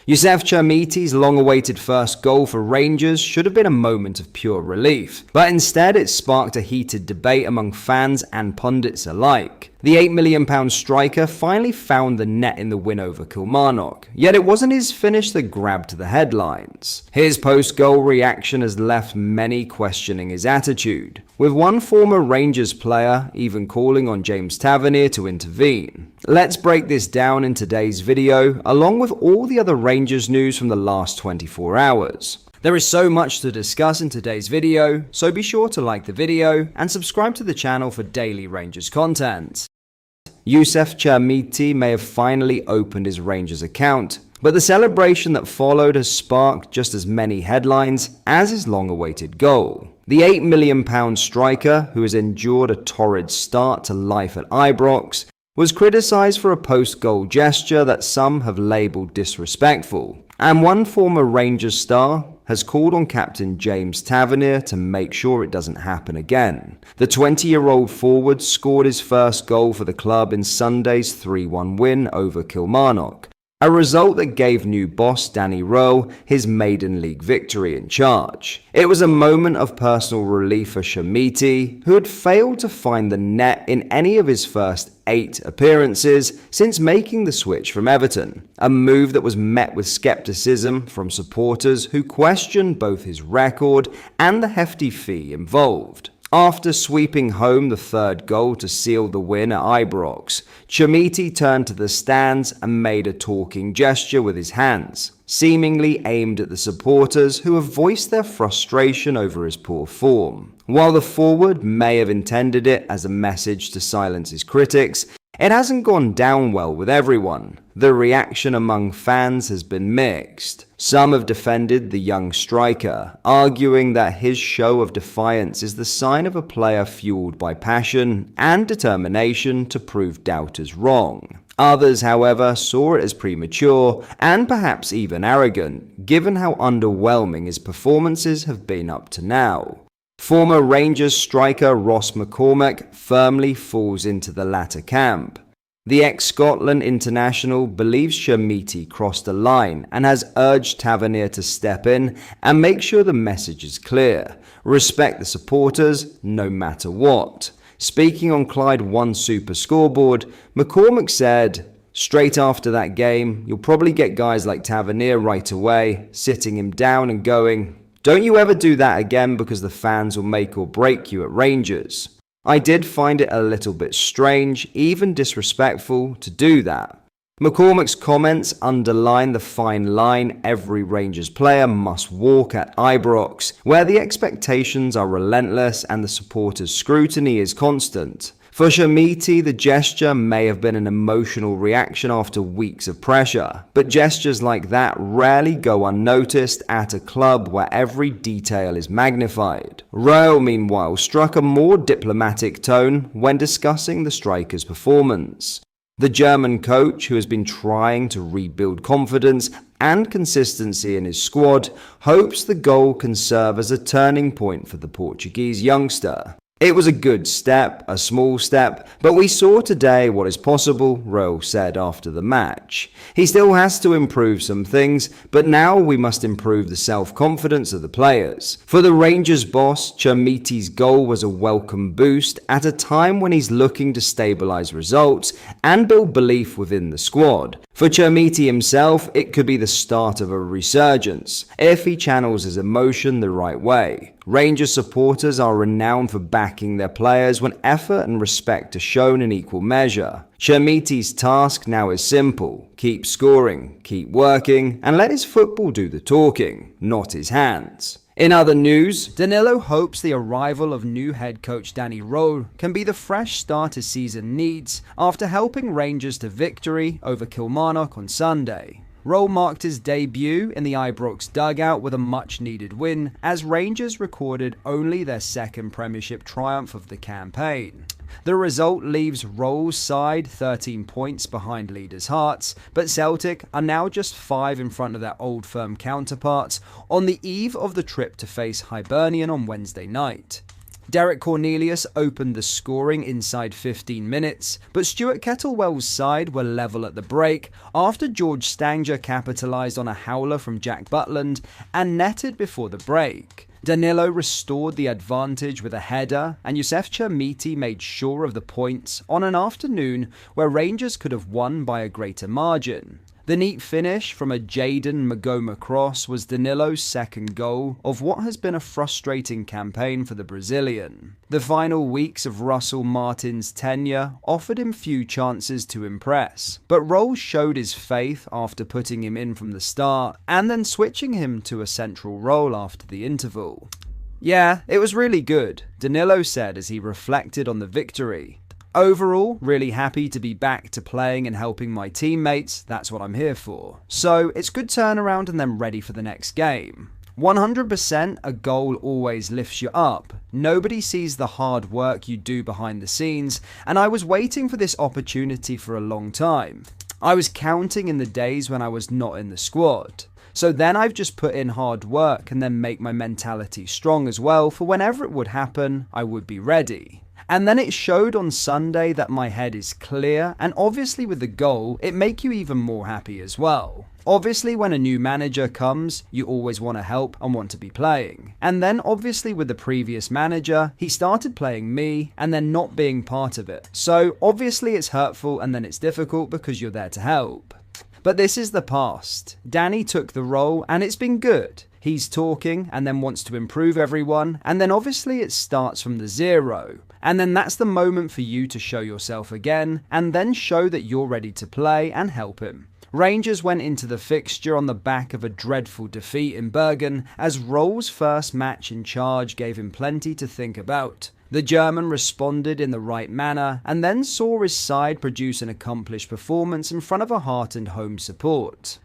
Youssef Chermiti's long-awaited first goal for Rangers should have been a moment of pure relief, but instead it sparked a heated debate among fans and pundits alike. The £8 million striker finally found the net in the win over Kilmarnock, yet it wasn't his finish that grabbed the headlines. His post-goal reaction has left many questioning his attitude, with one former Rangers player even calling on James Tavernier to intervene. Let's break this down in today's video, along with all the other Rangers news from the last 24 hours. There is so much to discuss in today's video, so be sure to like the video and subscribe to the channel for daily Rangers content. Youssef Chermiti may have finally opened his Rangers account, but the celebration that followed has sparked just as many headlines as his long-awaited goal. The £8 million striker, who has endured a torrid start to life at Ibrox, was criticised for a post-goal gesture that some have labelled disrespectful, and one former Rangers star has called on captain James Tavernier to make sure it doesn't happen again. The 20-year-old forward scored his first goal for the club in Sunday's 3-1 win over Kilmarnock, a result that gave new boss Danilo his maiden league victory in charge. It was a moment of personal relief for Chamiti, who had failed to find the net in any of his first 8 appearances since making the switch from Everton, a move that was met with skepticism from supporters who questioned both his record and the hefty fee involved. After sweeping home the third goal to seal the win at Ibrox, Chamiti turned to the stands and made a talking gesture with his hands, seemingly aimed at the supporters who have voiced their frustration over his poor form. While the forward may have intended it as a message to silence his critics, it hasn't gone down well with everyone. The reaction among fans has been mixed. Some have defended the young striker, arguing that his show of defiance is the sign of a player fueled by passion and determination to prove doubters wrong. Others, however, saw it as premature and perhaps even arrogant, given how underwhelming his performances have been up to now. Former Rangers striker Ross McCormack firmly falls into the latter camp. The ex-Scotland international believes Chamiti crossed a line and has urged Tavernier to step in and make sure the message is clear. Respect the supporters no matter what. Speaking on Clyde One Super Scoreboard, McCormack said, "Straight after that game, you'll probably get guys like Tavernier right away, sitting him down and going, 'Don't you ever do that again because the fans will make or break you at Rangers.' I did find it a little bit strange, even disrespectful, to do that." McCormack's comments underline the fine line every Rangers player must walk at Ibrox, where the expectations are relentless and the supporters' scrutiny is constant. For Chamiti, the gesture may have been an emotional reaction after weeks of pressure, but gestures like that rarely go unnoticed at a club where every detail is magnified. Royal, meanwhile, struck a more diplomatic tone when discussing the striker's performance. The German coach, who has been trying to rebuild confidence and consistency in his squad, hopes the goal can serve as a turning point for the Portuguese youngster. "It was a good step, a small step, but we saw today what is possible," Royal said after the match. He still has to improve some things, but now we must improve the self-confidence of the players. For the Rangers boss, Chamiti's goal was a welcome boost at a time when he's looking to stabilise results and build belief within the squad. For Chamiti himself, it could be the start of a resurgence, if he channels his emotion the right way. Rangers supporters are renowned for backing their players when effort and respect are shown in equal measure. Chamiti's task now is simple: keep scoring, keep working, and let his football do the talking, not his hands. In other news, Danilo hopes the arrival of new head coach Danilo can be the fresh start his season needs after helping Rangers to victory over Kilmarnock on Sunday. Rowe marked his debut in the Ibrox dugout with a much-needed win, as Rangers recorded only their second Premiership triumph of the campaign. The result leaves Rowe's side 13 points behind leaders' Hearts, but Celtic are now just 5 in front of their Old Firm counterparts on the eve of the trip to face Hibernian on Wednesday night. Derek Cornelius opened the scoring inside 15 minutes, but Stuart Kettlewell's side were level at the break after George Stanger capitalised on a howler from Jack Butland and netted before the break. Danilo restored the advantage with a header, and Youssef Chermiti made sure of the points on an afternoon where Rangers could have won by a greater margin. The neat finish from a Jaden Magoma cross was Danilo's second goal of what has been a frustrating campaign for the Brazilian. The final weeks of Russell Martin's tenure offered him few chances to impress, but Rolls showed his faith after putting him in from the start and then switching him to a central role after the interval. "Yeah, it was really good," Danilo said as he reflected on the victory. "Overall, really happy to be back to playing and helping my teammates. That's what I'm here for. So it's good turnaround and then ready for the next game." 100% a goal always lifts you up. Nobody sees the hard work you do behind the scenes, and I was waiting for this opportunity for a long time. I was counting in the days when I was not in the squad. So then I've just put in hard work and then make my mentality strong as well for whenever it would happen, I would be ready. And then it showed on Sunday that my head is clear, and obviously with the goal, it makes you even more happy as well. Obviously when a new manager comes, you always want to help and want to be playing. And then obviously with the previous manager, he started playing me and then not being part of it. So obviously it's hurtful and then it's difficult because you're there to help. But this is the past. Danny took the role and it's been good. He's talking and then wants to improve everyone, and then obviously it starts from the zero. And then that's the moment for you to show yourself again, and then show that you're ready to play and help him. Rangers went into the fixture on the back of a dreadful defeat in Bergen, as Rolls' first match in charge gave him plenty to think about. The German responded in the right manner, and then saw his side produce an accomplished performance in front of a heartened home support.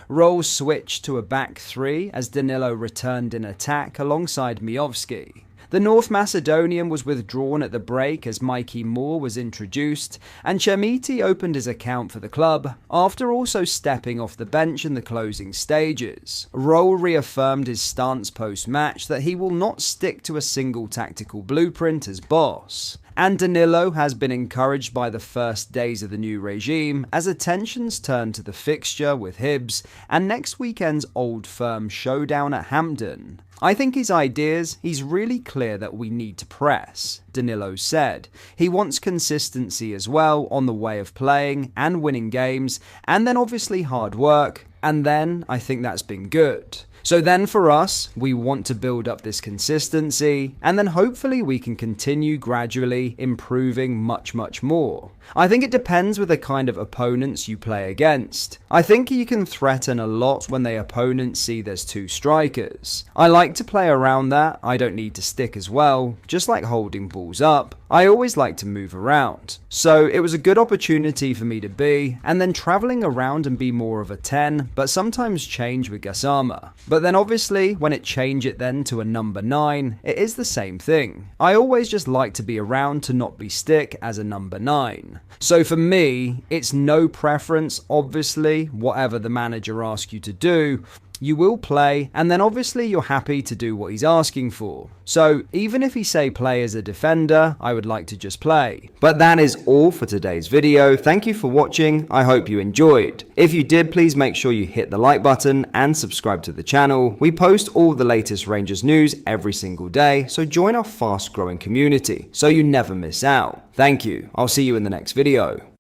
Rolls switched to a back three as Danilo returned in attack alongside Miovski. The North Macedonian was withdrawn at the break as Mikey Moore was introduced, and Chamiti opened his account for the club, after also stepping off the bench in the closing stages. Roll reaffirmed his stance post-match that he will not stick to a single tactical blueprint as boss. And Danilo has been encouraged by the first days of the new regime as attentions turn to the fixture with Hibs and next weekend's Old Firm showdown at Hampden. "I think his ideas, he's really clear that we need to press," Danilo said. He wants consistency as well on the way of playing and winning games, and then obviously hard work, and then I think that's been good. So then for us, we want to build up this consistency, and then hopefully we can continue gradually improving much more. I think it depends with the kind of opponents you play against. I think you can threaten a lot when the opponents see there's two strikers. I like to play around that. I don't need to stick as well, just like holding balls up. I always like to move around. So it was a good opportunity for me to be, and then travelling around and be more of a 10, but sometimes change with Gassama. But then obviously, when it change it then to a number 9, it is the same thing. I always just like to be around to not be stick as a number 9. So for me, it's no preference, obviously, whatever the manager asks you to do, you will play, and then obviously you're happy to do what he's asking for. So even if he say play as a defender, I would like to just play. But that is all for today's video. Thank you for watching. I hope you enjoyed. If you did, please make sure you hit the like button and subscribe to the channel. We post all the latest Rangers news every single day, so join our fast growing community so you never miss out. Thank you. I'll see you in the next video.